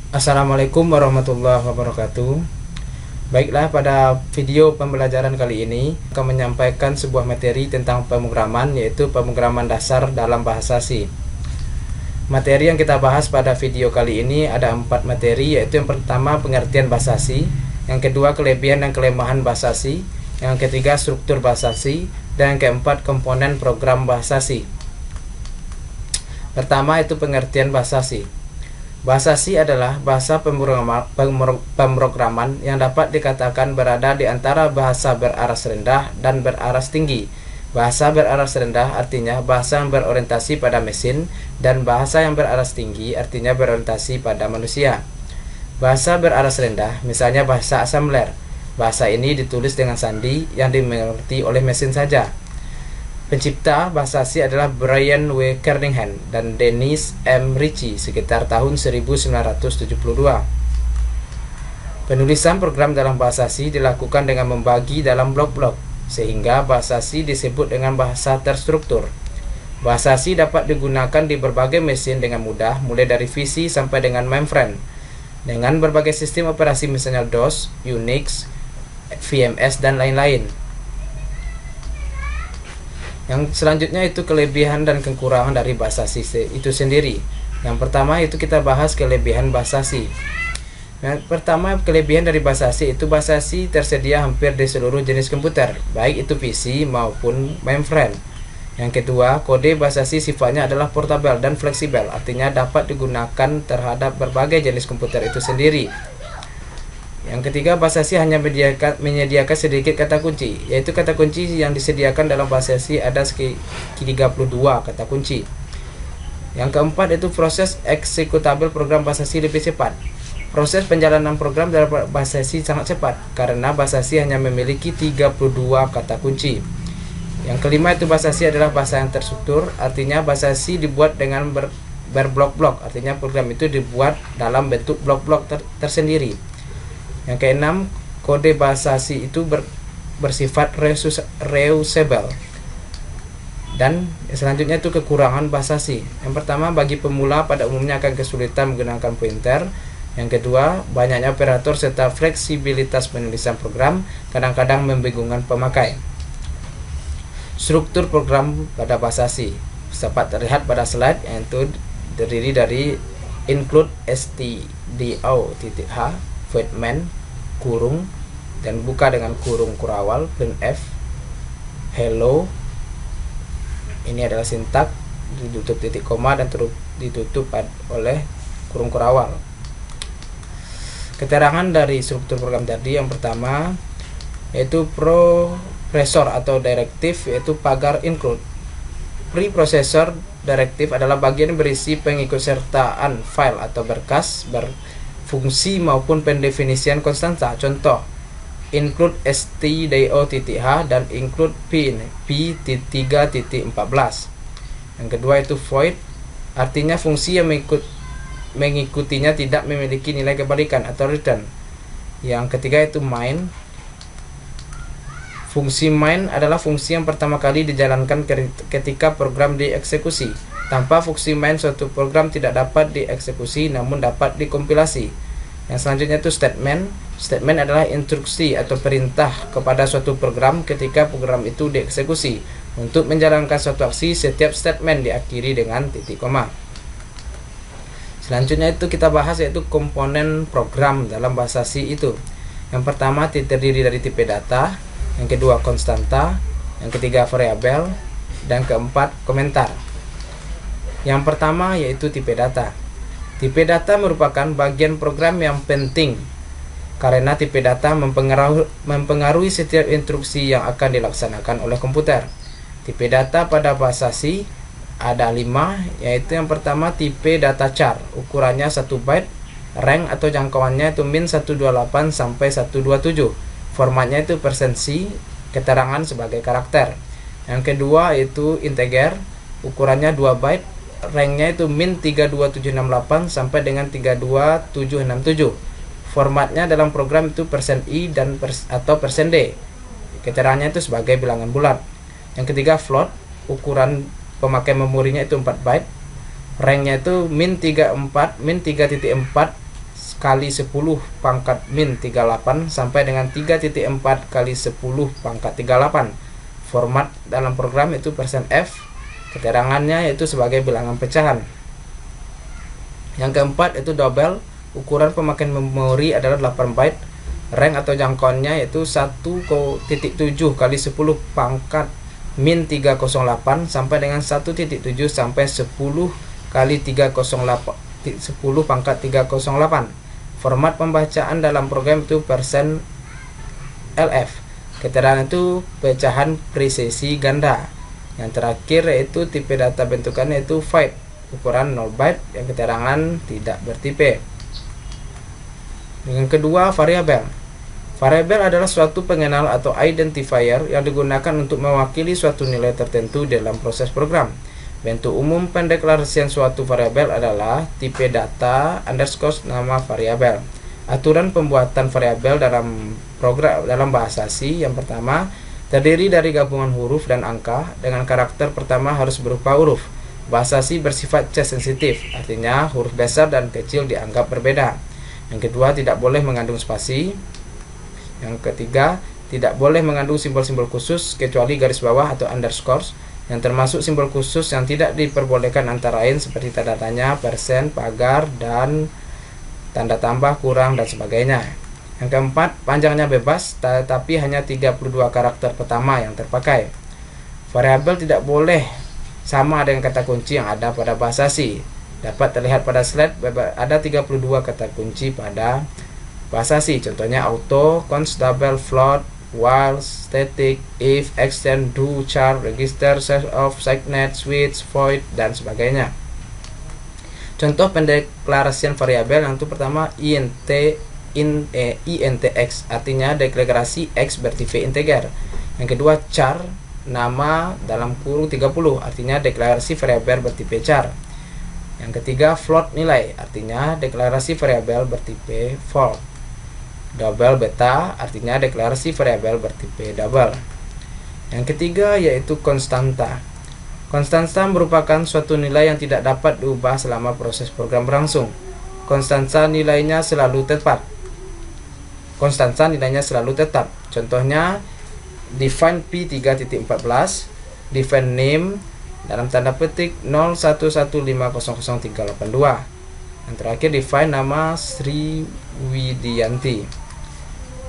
Assalamualaikum warahmatullahi wabarakatuh. Baiklah, pada video pembelajaran kali ini akan menyampaikan sebuah materi tentang pemrograman, yaitu pemrograman dasar dalam bahasa C. Materi yang kita bahas pada video kali ini ada 4 materi, yaitu yang pertama pengertian bahasa C, yang kedua kelebihan dan kelemahan bahasa C, yang ketiga struktur bahasa C, dan yang keempat komponen program bahasa C. Pertama itu pengertian bahasa C. Bahasa C adalah bahasa pemrograman yang dapat dikatakan berada di antara bahasa beraras rendah dan beraras tinggi. Bahasa beraras rendah artinya bahasa yang berorientasi pada mesin, dan bahasa yang beraras tinggi artinya berorientasi pada manusia. Bahasa beraras rendah misalnya bahasa assembler. Bahasa ini ditulis dengan sandi yang dimengerti oleh mesin saja. Pencipta bahasa C adalah Brian W. Kernighan dan Dennis M. Ritchie sekitar tahun 1972. Penulisan program dalam bahasa C dilakukan dengan membagi dalam blok-blok, sehingga bahasa C disebut dengan bahasa terstruktur. Bahasa C dapat digunakan di berbagai mesin dengan mudah, mulai dari PC sampai dengan mainframe, dengan berbagai sistem operasi misalnya DOS, Unix, VMS, dan lain-lain. Yang selanjutnya itu kelebihan dan kekurangan dari bahasa C itu sendiri. Yang pertama itu kita bahas kelebihan bahasa C. Yang pertama, kelebihan dari bahasa C itu bahasa C tersedia hampir di seluruh jenis komputer, baik itu PC maupun mainframe. Yang kedua, kode bahasa C sifatnya adalah portable dan fleksibel, artinya dapat digunakan terhadap berbagai jenis komputer itu sendiri. Yang ketiga, bahasa C hanya menyediakan sedikit kata kunci, yaitu kata kunci yang disediakan dalam bahasa C ada 32 kata kunci. Yang keempat itu proses eksekutabil program bahasa C lebih cepat. Proses penjalanan program dalam bahasa C sangat cepat karena bahasa C hanya memiliki 32 kata kunci. Yang kelima itu bahasa C adalah bahasa yang terstruktur, artinya bahasa C dibuat dengan berblok-blok, artinya program itu dibuat dalam bentuk blok-blok tersendiri. Yang keenam, kode bahasa C itu bersifat reusable. Dan selanjutnya itu kekurangan bahasa C. Yang pertama, bagi pemula pada umumnya akan kesulitan menggunakan pointer. Yang kedua, banyaknya operator serta fleksibilitas penulisan program kadang-kadang membingungkan pemakai. Struktur program pada bahasa C dapat terlihat pada slide, yaitu terdiri dari include stdio.h, void main, kurung, dan buka dengan kurung kurawal, printf, hello. Ini adalah sintak, ditutup titik koma dan terus ditutup oleh kurung kurawal. Keterangan dari struktur program tadi, yang pertama yaitu preprocessor atau direktif, yaitu pagar include. Preprocessor direktif adalah bagian berisi pengikutsertaan file atau berkas, fungsi maupun pendefinisian konstanta. Contoh, include stdio.h dan include p3.14. Yang kedua itu void, artinya fungsi yang mengikutinya tidak memiliki nilai kebalikan atau return. Yang ketiga itu main. Fungsi main adalah fungsi yang pertama kali dijalankan ketika program dieksekusi. Tanpa fungsi main, suatu program tidak dapat dieksekusi namun dapat dikompilasi. Yang selanjutnya itu statement. Statement adalah instruksi atau perintah kepada suatu program ketika program itu dieksekusi. Untuk menjalankan suatu aksi, setiap statement diakhiri dengan titik koma. Selanjutnya itu kita bahas yaitu komponen program dalam bahasa C itu. Yang pertama terdiri dari tipe data, yang kedua konstanta, yang ketiga variabel, dan keempat komentar. Yang pertama yaitu tipe data. Tipe data merupakan bagian program yang penting karena tipe data mempengaruhi setiap instruksi yang akan dilaksanakan oleh komputer. Tipe data pada bahasa C ada 5, yaitu yang pertama tipe data char, ukurannya 1 byte, range atau jangkauannya itu min 128 sampai 127. Formatnya itu %C, keterangan sebagai karakter. Yang kedua itu integer, ukurannya 2 byte, range-nya itu min 32768 sampai dengan 32767. Formatnya dalam program itu %i dan atau %d. Keterangannya itu sebagai bilangan bulat. Yang ketiga float, ukuran pemakai memorinya itu 4 byte. Range-nya itu min 3.4 kali 10 pangkat min 38 sampai dengan 3.4 kali 10 pangkat 38. Format dalam program itu %f, keterangannya yaitu sebagai bilangan pecahan. Yang keempat itu double, ukuran pemakaian memori adalah 8 byte, rank atau jangkauannya yaitu 1.7 kali 10 pangkat min 308 sampai dengan 1.7 sampai 10 kali 308 10 pangkat 308. Format pembacaan dalam program itu %lf. Keterangan itu pecahan presisi ganda. Yang terakhir yaitu tipe data bentukannya itu byte, ukuran 0 byte, yang keterangan tidak bertipe. Yang kedua, variabel. Variabel adalah suatu pengenal atau identifier yang digunakan untuk mewakili suatu nilai tertentu dalam proses program. Bentuk umum pendeklarasian suatu variabel adalah tipe data underscore nama variabel. Aturan pembuatan variabel dalam program dalam bahasa C yang pertama terdiri dari gabungan huruf dan angka dengan karakter pertama harus berupa huruf. Bahasa C bersifat case sensitif, artinya huruf besar dan kecil dianggap berbeda. Yang kedua, tidak boleh mengandung spasi. Yang ketiga, tidak boleh mengandung simbol-simbol khusus kecuali garis bawah atau underscore, yang termasuk simbol khusus yang tidak diperbolehkan antara lain seperti tanda tanya, persen, pagar, dan tanda tambah, kurang, dan sebagainya. Yang keempat, panjangnya bebas, tetapi hanya 32 karakter pertama yang terpakai. Variabel tidak boleh sama dengan kata kunci yang ada pada bahasa C. Dapat terlihat pada slide, ada 32 kata kunci pada bahasa C. Contohnya auto, const, double, float, while, static, if, extend, do, char, register, set off, signet, switch, void, dan sebagainya. Contoh pendeklarasian variabel yang itu pertama intx, artinya deklarasi x bertipe integer. Yang kedua, char, nama dalam kurung 30, artinya deklarasi variabel bertipe char. Yang ketiga, float, nilai, artinya deklarasi variabel bertipe float. Double, beta, artinya deklarasi variabel bertipe double. Yang ketiga yaitu konstanta. Konstanta merupakan suatu nilai yang tidak dapat diubah selama proses program berlangsung. Konstanta nilainya selalu tetap. Contohnya define p3.14, define name dalam tanda petik 0115003882. Yang terakhir, define nama Sri Widianti.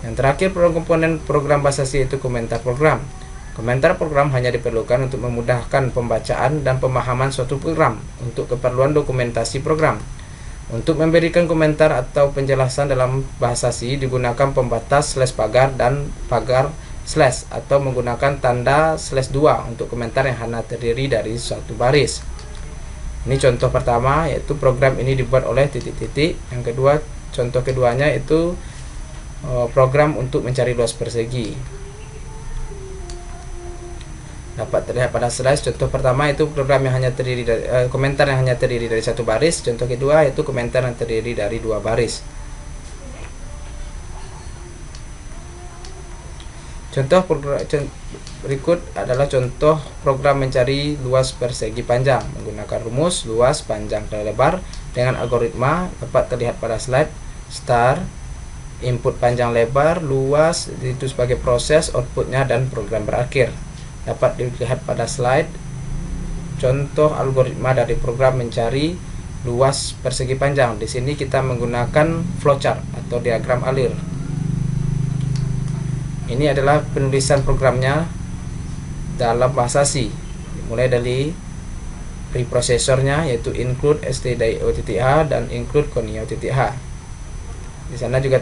Yang terakhir, komponen program bahasa C itu komentar program. Komentar program hanya diperlukan untuk memudahkan pembacaan dan pemahaman suatu program untuk keperluan dokumentasi program. Untuk memberikan komentar atau penjelasan dalam bahasa C digunakan pembatas slash pagar dan pagar slash, atau menggunakan tanda slash 2 untuk komentar yang hanya terdiri dari suatu baris. Ini contoh pertama, yaitu program ini dibuat oleh titik-titik. Yang kedua, contoh keduanya itu program untuk mencari luas persegi. Dapat terlihat pada slide. Contoh pertama itu program yang hanya terdiri dari komentar yang hanya terdiri dari satu baris. Contoh kedua yaitu komentar yang terdiri dari 2 baris. Contoh berikut adalah contoh program mencari luas persegi panjang menggunakan rumus luas, panjang, dan lebar dengan algoritma. Dapat terlihat pada slide. Start, input panjang, lebar, luas itu sebagai proses, outputnya, dan program berakhir. Dapat dilihat pada slide contoh algoritma dari program mencari luas persegi panjang. Di sini kita menggunakan flowchart atau diagram alir. Ini adalah penulisan programnya dalam bahasa C, mulai dari preprosesornya yaitu include stdio.h dan include conio.h. Di sana juga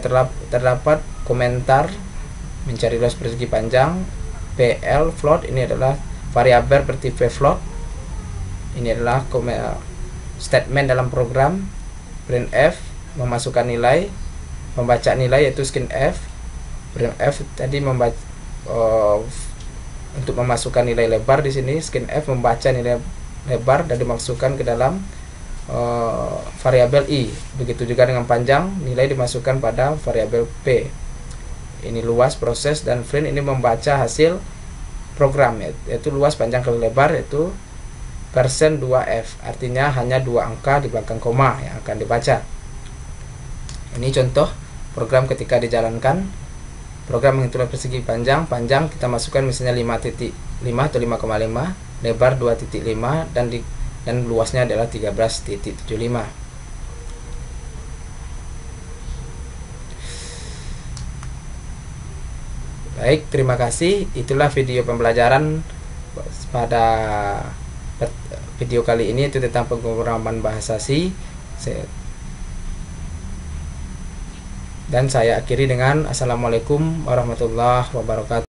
terdapat komentar mencari luas persegi panjang, pl float, ini adalah variabel bertipe float. Ini adalah statement dalam program. Printf memasukkan nilai, membaca nilai yaitu skinf. Printf tadi membaca untuk memasukkan nilai lebar, di sini skinf membaca nilai lebar dan dimasukkan ke dalam variabel i. Begitu juga dengan panjang, nilai dimasukkan pada variabel p. Ini luas, proses, dan print ini membaca hasil program yaitu luas, panjang, kali lebar, yaitu %2f, artinya hanya 2 angka di belakang koma yang akan dibaca. Ini contoh program ketika dijalankan. Program penghitungan persegi panjang kita masukkan misalnya 5,5 atau 5,5, lebar 2,5 dan luasnya adalah 13,75. Baik, terima kasih. Itulah video pembelajaran pada video kali ini, itu tentang penguraman bahasa Si. Dan saya akhiri dengan Assalamualaikum warahmatullahi wabarakatuh.